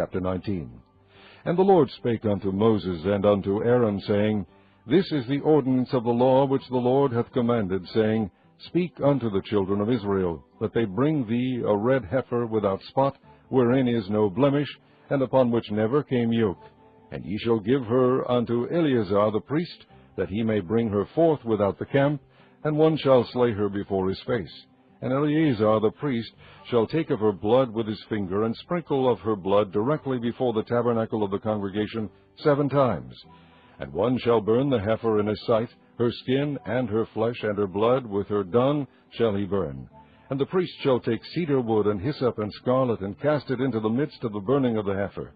chapter 19. And the Lord spake unto Moses and unto Aaron, saying, This is the ordinance of the law which the Lord hath commanded, saying, Speak unto the children of Israel, that they bring thee a red heifer without spot, wherein is no blemish, and upon which never came yoke. And ye shall give her unto Eleazar the priest, that he may bring her forth without the camp, and one shall slay her before his face. And Eleazar the priest shall take of her blood with his finger, and sprinkle of her blood directly before the tabernacle of the congregation 7 times. And one shall burn the heifer in his sight, her skin, and her flesh, and her blood, with her dung shall he burn. And the priest shall take cedar wood, and hyssop, and scarlet, and cast it into the midst of the burning of the heifer.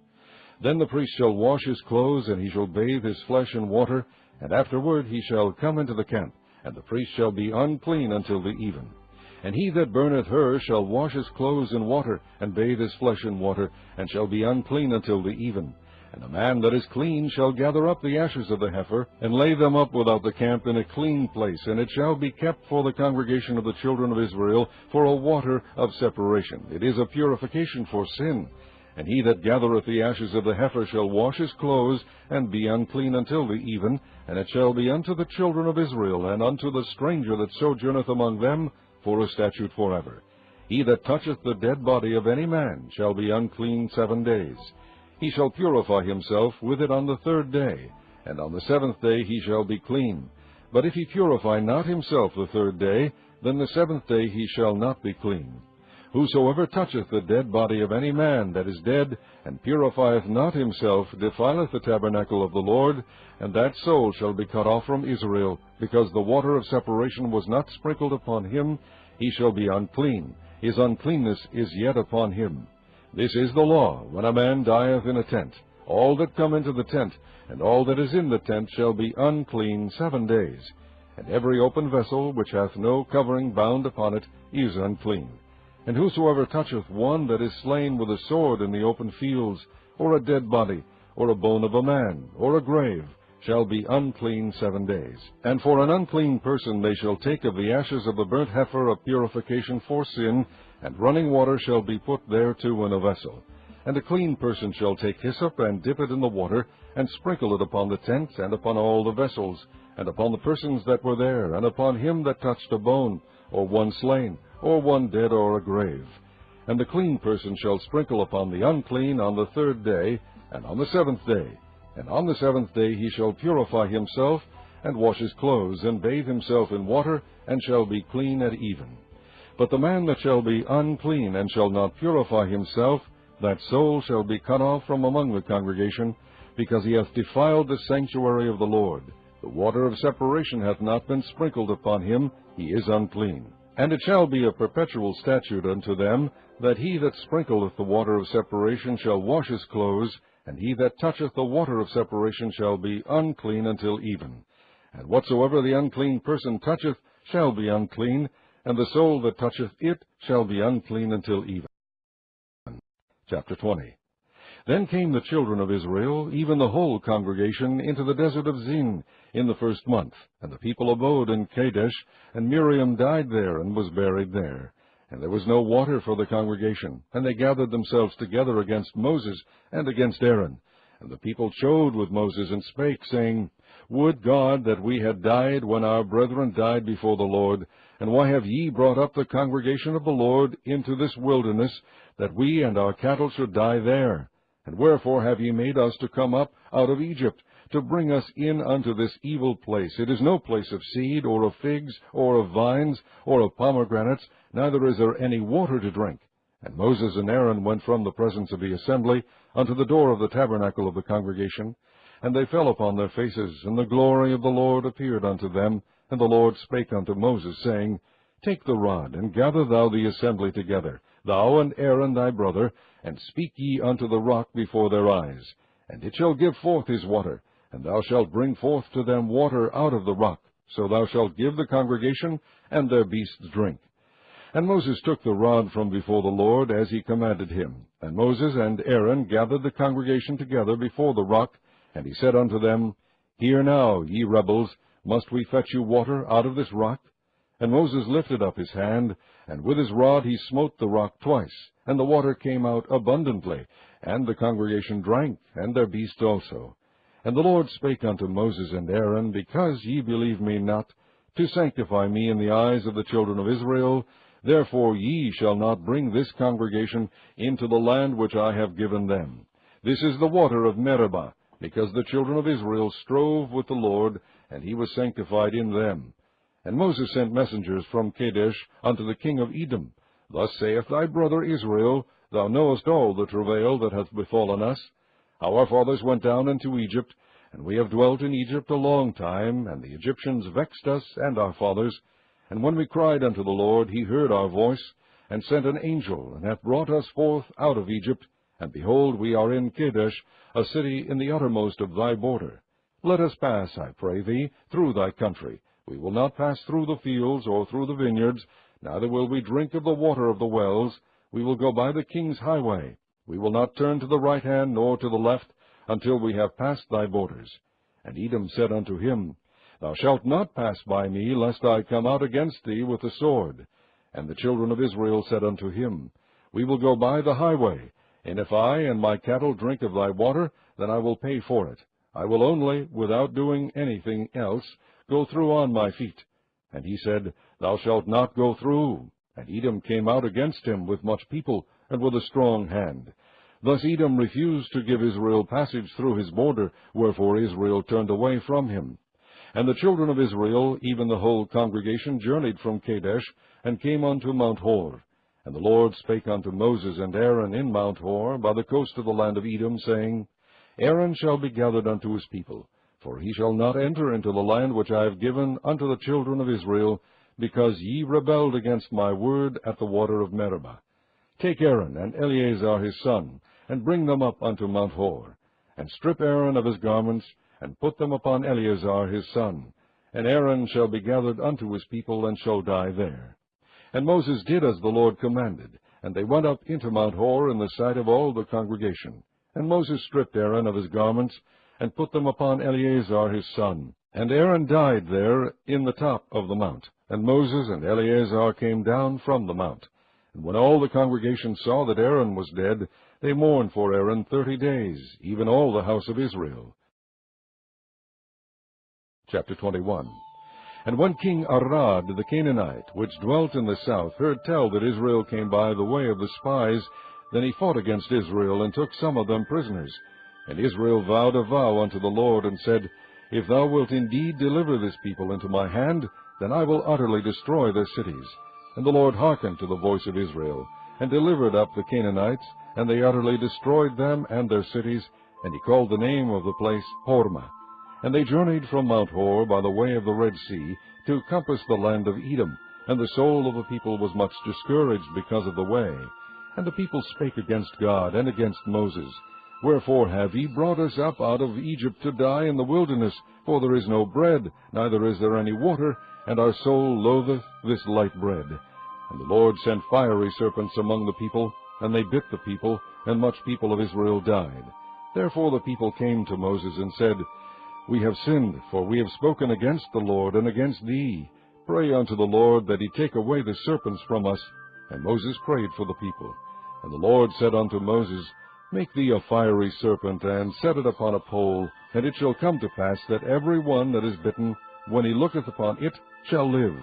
Then the priest shall wash his clothes, and he shall bathe his flesh in water, and afterward he shall come into the camp, and the priest shall be unclean until the even. And he that burneth her shall wash his clothes in water, and bathe his flesh in water, and shall be unclean until the even. And the man that is clean shall gather up the ashes of the heifer, and lay them up without the camp in a clean place, and it shall be kept for the congregation of the children of Israel for a water of separation. It is a purification for sin. And he that gathereth the ashes of the heifer shall wash his clothes, and be unclean until the even, and it shall be unto the children of Israel, and unto the stranger that sojourneth among them, for a statute forever. He that toucheth the dead body of any man shall be unclean 7 days. He shall purify himself with it on the 3rd day, and on the 7th day he shall be clean. But if he purify not himself the 3rd day, then the 7th day he shall not be clean. Whosoever toucheth the dead body of any man that is dead, and purifieth not himself, defileth the tabernacle of the Lord, and that soul shall be cut off from Israel, because the water of separation was not sprinkled upon him. He shall be unclean. His uncleanness is yet upon him. This is the law, when a man dieth in a tent. All that come into the tent, and all that is in the tent, shall be unclean 7 days. And every open vessel, which hath no covering bound upon it, is unclean. And whosoever toucheth one that is slain with a sword in the open fields, or a dead body, or a bone of a man, or a grave, shall be unclean 7 days. And for an unclean person they shall take of the ashes of the burnt heifer of purification for sin, and running water shall be put thereto in a vessel. And a clean person shall take hyssop, and dip it in the water, and sprinkle it upon the tent, and upon all the vessels, and upon the persons that were there, and upon him that touched a bone, or one slain, or one dead, or a grave. And the clean person shall sprinkle upon the unclean on the 3rd day, and on the 7th day. And on the 7th day he shall purify himself, and wash his clothes, and bathe himself in water, and shall be clean at even. But the man that shall be unclean, and shall not purify himself, that soul shall be cut off from among the congregation, because he hath defiled the sanctuary of the Lord. The water of separation hath not been sprinkled upon him, he is unclean. And it shall be a perpetual statute unto them, that he that sprinkleth the water of separation shall wash his clothes, and he that toucheth the water of separation shall be unclean until even. And whatsoever the unclean person toucheth shall be unclean, and the soul that toucheth it shall be unclean until even. Chapter 20. Then came the children of Israel, even the whole congregation, into the desert of Zin in the 1st month. And the people abode in Kadesh, and Miriam died there, and was buried there. And there was no water for the congregation. And they gathered themselves together against Moses and against Aaron. And the people chode with Moses, and spake, saying, Would God that we had died when our brethren died before the Lord! And why have ye brought up the congregation of the Lord into this wilderness, that we and our cattle should die there? And wherefore have ye made us to come up out of Egypt, to bring us in unto this evil place? It is no place of seed, or of figs, or of vines, or of pomegranates, neither is there any water to drink. And Moses and Aaron went from the presence of the assembly unto the door of the tabernacle of the congregation. And they fell upon their faces, and the glory of the Lord appeared unto them. And the Lord spake unto Moses, saying, Take the rod, and gather thou the assembly together, thou and Aaron thy brother, and speak ye unto the rock before their eyes. And it shall give forth his water, and thou shalt bring forth to them water out of the rock. So thou shalt give the congregation and their beasts drink. And Moses took the rod from before the Lord, as he commanded him. And Moses and Aaron gathered the congregation together before the rock, and he said unto them, Hear now, ye rebels, must we fetch you water out of this rock? And Moses lifted up his hand, and with his rod he smote the rock twice, and the water came out abundantly, And the congregation drank, and their beasts also. And the Lord spake unto Moses and Aaron, Because ye believe me not, to sanctify me in the eyes of the children of Israel, therefore ye shall not bring this congregation into the land which I have given them. This is the water of Meribah, because the children of Israel strove with the Lord, and he was sanctified in them. And Moses sent messengers from Kadesh unto the king of Edom. Thus saith thy brother Israel, Thou knowest all the travail that hath befallen us, how our fathers went down into Egypt, and we have dwelt in Egypt a long time, and the Egyptians vexed us and our fathers. And when we cried unto the Lord, he heard our voice, and sent an angel, and hath brought us forth out of Egypt. And behold, we are in Kadesh, a city in the uttermost of thy border. Let us pass, I pray thee, through thy country. We will not pass through the fields or through the vineyards, neither will we drink of the water of the wells. We will go by the king's highway. We will not turn to the right hand nor to the left, until we have passed thy borders. And Edom said unto him, Thou shalt not pass by me, lest I come out against thee with the sword. And the children of Israel said unto him, We will go by the highway, and if I and my cattle drink of thy water, then I will pay for it. I will only, without doing anything else, go through on my feet. And he said, Thou shalt not go through. And Edom came out against him with much people, and with a strong hand. Thus Edom refused to give Israel passage through his border, wherefore Israel turned away from him. And the children of Israel, even the whole congregation, journeyed from Kadesh, and came unto Mount Hor. And the Lord spake unto Moses and Aaron in Mount Hor, by the coast of the land of Edom, saying, Aaron shall be gathered unto his people, for he shall not enter into the land which I have given unto the children of Israel, because ye rebelled against my word at the water of Meribah. Take Aaron and Eleazar his son, and bring them up unto Mount Hor, and strip Aaron of his garments, and put them upon Eleazar his son. And Aaron shall be gathered unto his people, and shall die there. And Moses did as the Lord commanded, and they went up into Mount Hor in the sight of all the congregation. And Moses stripped Aaron of his garments, and put them upon Eleazar his son. And Aaron died there in the top of the mount. And Moses and Eleazar came down from the mount. And when all the congregation saw that Aaron was dead, they mourned for Aaron 30 days, even all the house of Israel. Chapter 21. And when King Arad the Canaanite, which dwelt in the south, heard tell that Israel came by the way of the spies, then he fought against Israel, and took some of them prisoners. And Israel vowed a vow unto the Lord, and said, If thou wilt indeed deliver this people into my hand, then I will utterly destroy their cities. And the Lord hearkened to the voice of Israel, and delivered up the Canaanites, and they utterly destroyed them and their cities, and he called the name of the place Hormah. And they journeyed from Mount Hor by the way of the Red Sea, to compass the land of Edom, and the soul of the people was much discouraged because of the way. And the people spake against God and against Moses, Wherefore have ye brought us up out of Egypt to die in the wilderness? For there is no bread, neither is there any water, and our soul loatheth this light bread. And the Lord sent fiery serpents among the people, and they bit the people, and much people of Israel died. Therefore the people came to Moses and said, We have sinned, for we have spoken against the Lord and against thee. Pray unto the Lord that he take away the serpents from us. And Moses prayed for the people. And the Lord said unto Moses, Make thee a fiery serpent, and set it upon a pole, and it shall come to pass that every one that is bitten, when he looketh upon it, shall live.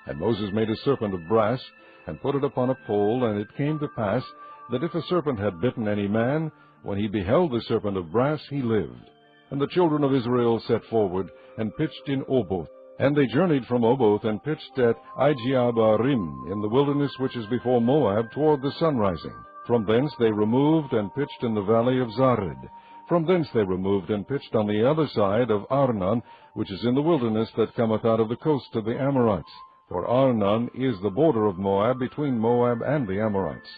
And Moses made a serpent of brass, and put it upon a pole, and it came to pass that if a serpent had bitten any man, when he beheld the serpent of brass, he lived. And the children of Israel set forward, and pitched in Oboth. And they journeyed from Oboth, and pitched at Ijeabarim, in the wilderness which is before Moab, toward the sunrising. From thence they removed, and pitched in the valley of Zared. From thence they removed, and pitched on the other side of Arnon, which is in the wilderness that cometh out of the coast of the Amorites. For Arnon is the border of Moab, between Moab and the Amorites.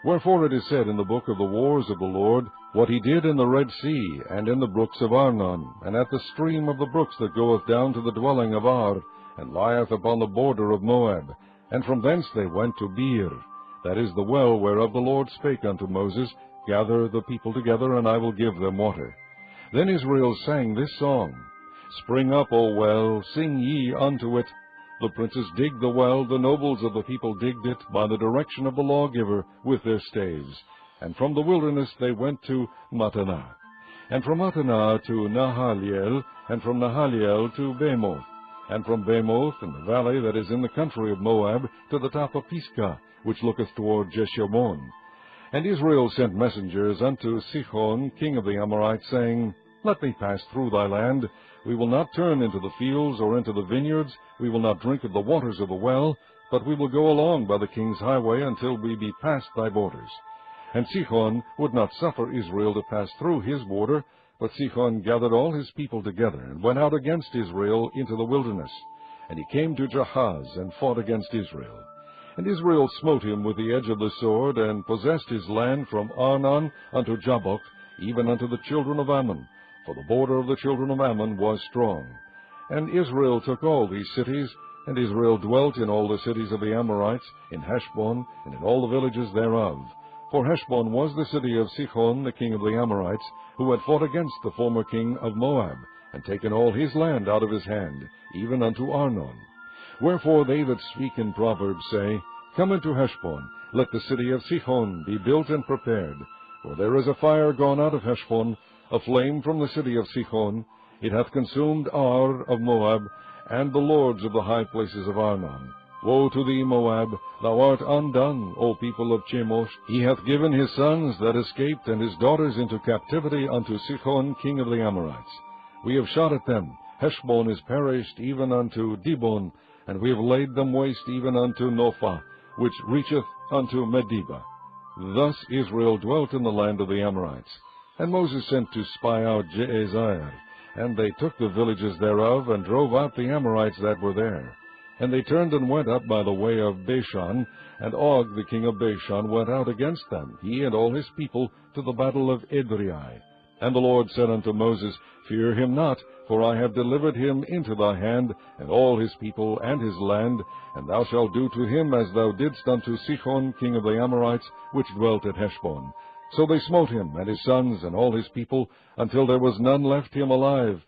Wherefore it is said in the book of the wars of the Lord, what he did in the Red Sea, and in the brooks of Arnon, and at the stream of the brooks that goeth down to the dwelling of Ar, and lieth upon the border of Moab. And from thence they went to Beer, that is the well whereof the Lord spake unto Moses, Gather the people together, and I will give them water. Then Israel sang this song, Spring up, O well, sing ye unto it. The princes digged the well, the nobles of the people digged it, by the direction of the lawgiver, with their staves. And from the wilderness they went to Mattanah. And from Mattanah to Nahaliel, and from Nahaliel to Bamoth, and from Bamoth in the valley that is in the country of Moab to the top of Pisgah, which looketh toward Jeshimon. And Israel sent messengers unto Sihon, king of the Amorites, saying, Let me pass through thy land. We will not turn into the fields or into the vineyards. We will not drink of the waters of the well, but we will go along by the king's highway until we be past thy borders. And Sihon would not suffer Israel to pass through his border, but Sihon gathered all his people together, and went out against Israel into the wilderness. And he came to Jahaz, and fought against Israel. And Israel smote him with the edge of the sword, and possessed his land from Arnon unto Jabbok, even unto the children of Ammon, for the border of the children of Ammon was strong. And Israel took all these cities, and Israel dwelt in all the cities of the Amorites, in Heshbon, and in all the villages thereof. For Heshbon was the city of Sihon, the king of the Amorites, who had fought against the former king of Moab, and taken all his land out of his hand, even unto Arnon. Wherefore they that speak in Proverbs say, Come into Heshbon, let the city of Sihon be built and prepared. For there is a fire gone out of Heshbon, a flame from the city of Sihon. It hath consumed Ar of Moab, and the lords of the high places of Arnon. Woe to thee, Moab! Thou art undone, O people of Chemosh. He hath given his sons that escaped, and his daughters into captivity unto Sihon, king of the Amorites. We have shot at them. Heshbon is perished, even unto Dibon, and we have laid them waste even unto Nophah, which reacheth unto Medeba. Thus Israel dwelt in the land of the Amorites. And Moses sent to spy out Jazer, and they took the villages thereof, and drove out the Amorites that were there. And they turned and went up by the way of Bashan, and Og the king of Bashan went out against them, he and all his people, to the battle of Edrei. And the Lord said unto Moses, Fear him not, for I have delivered him into thy hand, and all his people and his land, and thou shalt do to him as thou didst unto Sihon king of the Amorites, which dwelt at Heshbon. So they smote him, and his sons, and all his people, until there was none left him alive,